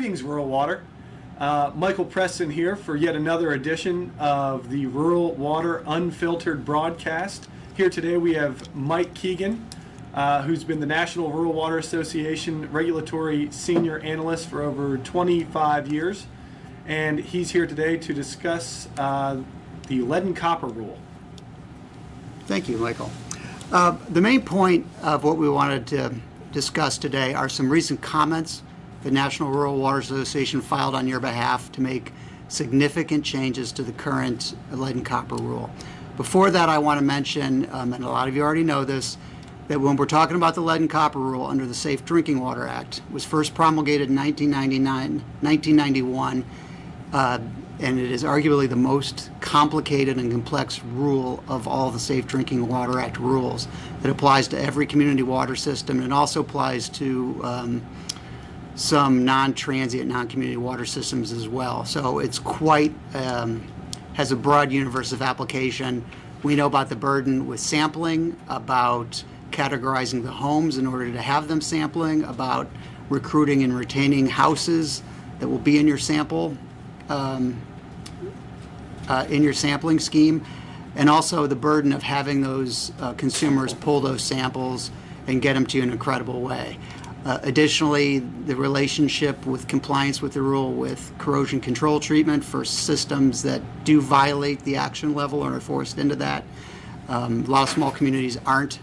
Greetings, Rural Water. Michael Preston here for yet another edition of the Rural Water Unfiltered broadcast. Here today we have Mike Keegan, who's been the National Rural Water Association Regulatory Senior Analyst for over 25 years. And he's here today to discuss the lead and copper rule. Thank you, Michael. The main point of what we wanted to discuss today are some recent comments the National Rural Water Association filed on your behalf to make significant changes to the current lead and copper rule. Before that, I want to mention, and a lot of you already know this, that when we're talking about the lead and copper rule under the Safe Drinking Water Act, it was first promulgated in 1991, and it is arguably the most complicated and complex rule of all the Safe Drinking Water Act rules. It applies to every community water system, and it also applies to some non-transient, non-community water systems as well. So it's quite, has a broad universe of application. We know about the burden with sampling, about categorizing the homes in order to have them sampling, about recruiting and retaining houses that will be in your sample, in your sampling scheme, and also the burden of having those consumers pull those samples and get them to you in a credible way. Additionally, the relationship with compliance with the rule with corrosion control treatment for systems that do violate the action level or are forced into that. A lot of small communities aren't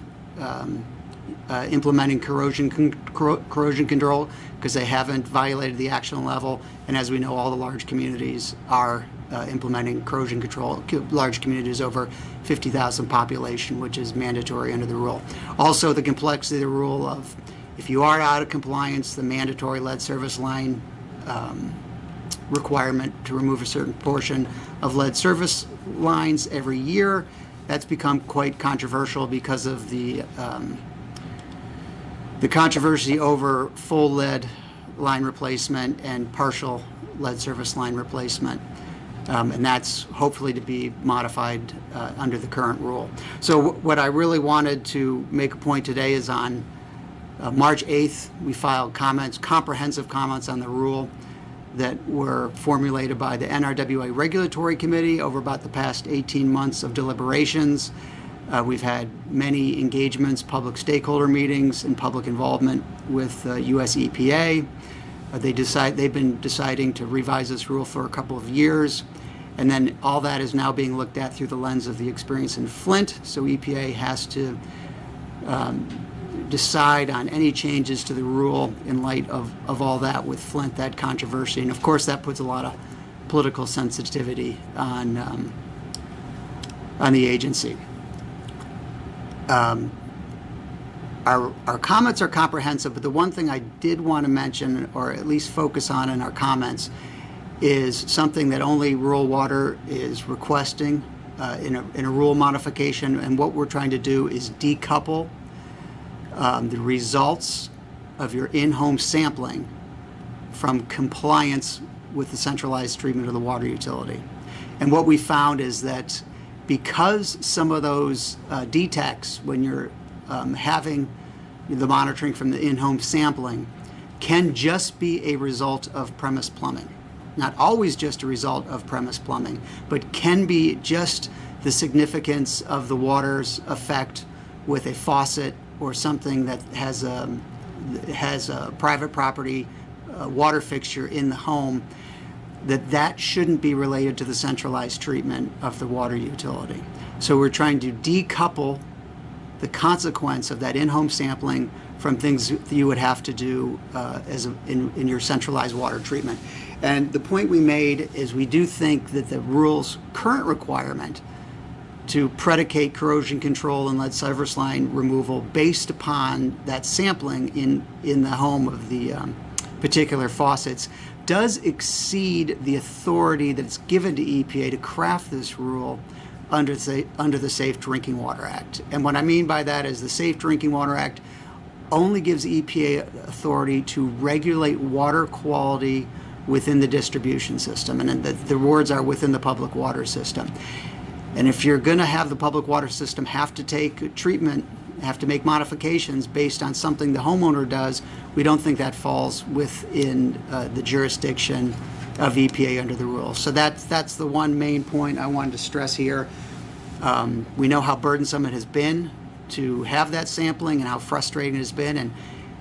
implementing corrosion control because they haven't violated the action level, and as we know, all the large communities are implementing corrosion control, large communities over 50,000 population, which is mandatory under the rule. Also, the complexity of the rule of if you are out of compliance, the mandatory lead service line requirement to remove a certain portion of lead service lines every year, that's become quite controversial because of the controversy over full lead line replacement and partial lead service line replacement. And that's hopefully to be modified under the current rule. So what I really wanted to make a point today is on March 8th, we filed comprehensive comments on the rule that were formulated by the NRWA Regulatory Committee over about the past 18 months of deliberations. We've had many engagements, public stakeholder meetings, and public involvement with US EPA. They've been deciding to revise this rule for a couple of years, and then all that is now being looked at through the lens of the experience in Flint, so EPA has to decide on any changes to the rule in light of all that with Flint, that controversy. And of course that puts a lot of political sensitivity on the agency. Our comments are comprehensive, but the one thing I did want to mention, or at least focus on in our comments, is something that only Rural Water is requesting in a rule modification, and what we're trying to do is decouple the results of your in-home sampling from compliance with the centralized treatment of the water utility. And what we found is that because some of those detects, when you're having the monitoring from the in-home sampling, can just be a result of premise plumbing. Not always just a result of premise plumbing, but can be just the significance of the water's effect with a faucet or something that has a private property water fixture in the home, that shouldn't be related to the centralized treatment of the water utility. So we're trying to decouple the consequence of that in-home sampling from things that you would have to do in your centralized water treatment. And the point we made is we do think that the rule's current requirement to predicate corrosion control and lead service line removal based upon that sampling in the home of the particular faucets does exceed the authority that's given to EPA to craft this rule under the Safe Drinking Water Act. And what I mean by that is the Safe Drinking Water Act only gives EPA authority to regulate water quality within the distribution system, and the words are within the public water system. And if you're going to have the public water system have to take treatment have to make modifications based on something the homeowner does, we don't think that falls within the jurisdiction of EPA under the rules. So that's the one main point I wanted to stress here. We know how burdensome it has been to have that sampling and how frustrating it has been,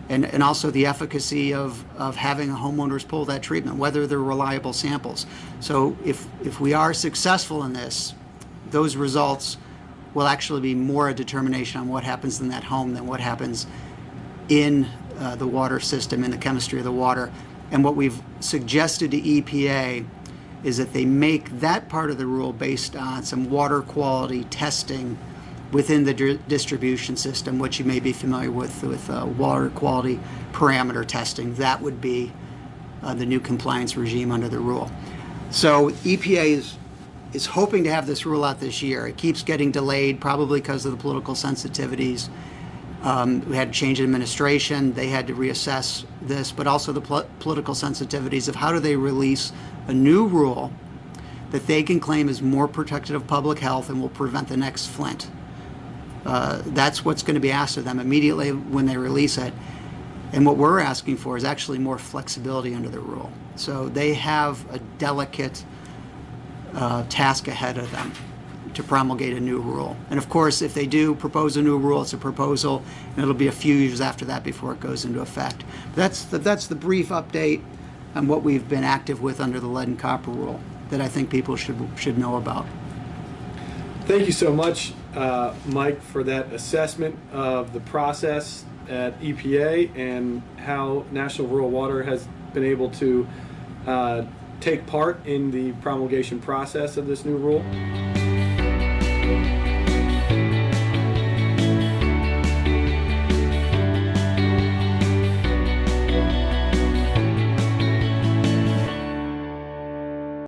and also the efficacy of having a homeowner's pull that treatment, whether they're reliable samples. So if we are successful in this, those results will actually be more a determination on what happens in that home than what happens in the water system, in the chemistry of the water. And what we've suggested to EPA is that they make that part of the rule based on some water quality testing within the distribution system, which you may be familiar with water quality parameter testing. That would be the new compliance regime under the rule. So EPA is hoping to have this rule out this year. It keeps getting delayed, probably because of the political sensitivities. We had a change in administration. They had to reassess this, but also the political sensitivities of how do they release a new rule that they can claim is more protective of public health and will prevent the next Flint. That's what's going to be asked of them immediately when they release it. And what we're asking for is actually more flexibility under the rule. So they have a delicate task ahead of them to promulgate a new rule. And of course, if they do propose a new rule, it's a proposal, and it'll be a few years after that before it goes into effect. That's the brief update on what we've been active with under the lead and copper rule that I think people should know about. Thank you so much, Mike, for that assessment of the process at EPA and how National Rural Water has been able to take part in the promulgation process of this new rule.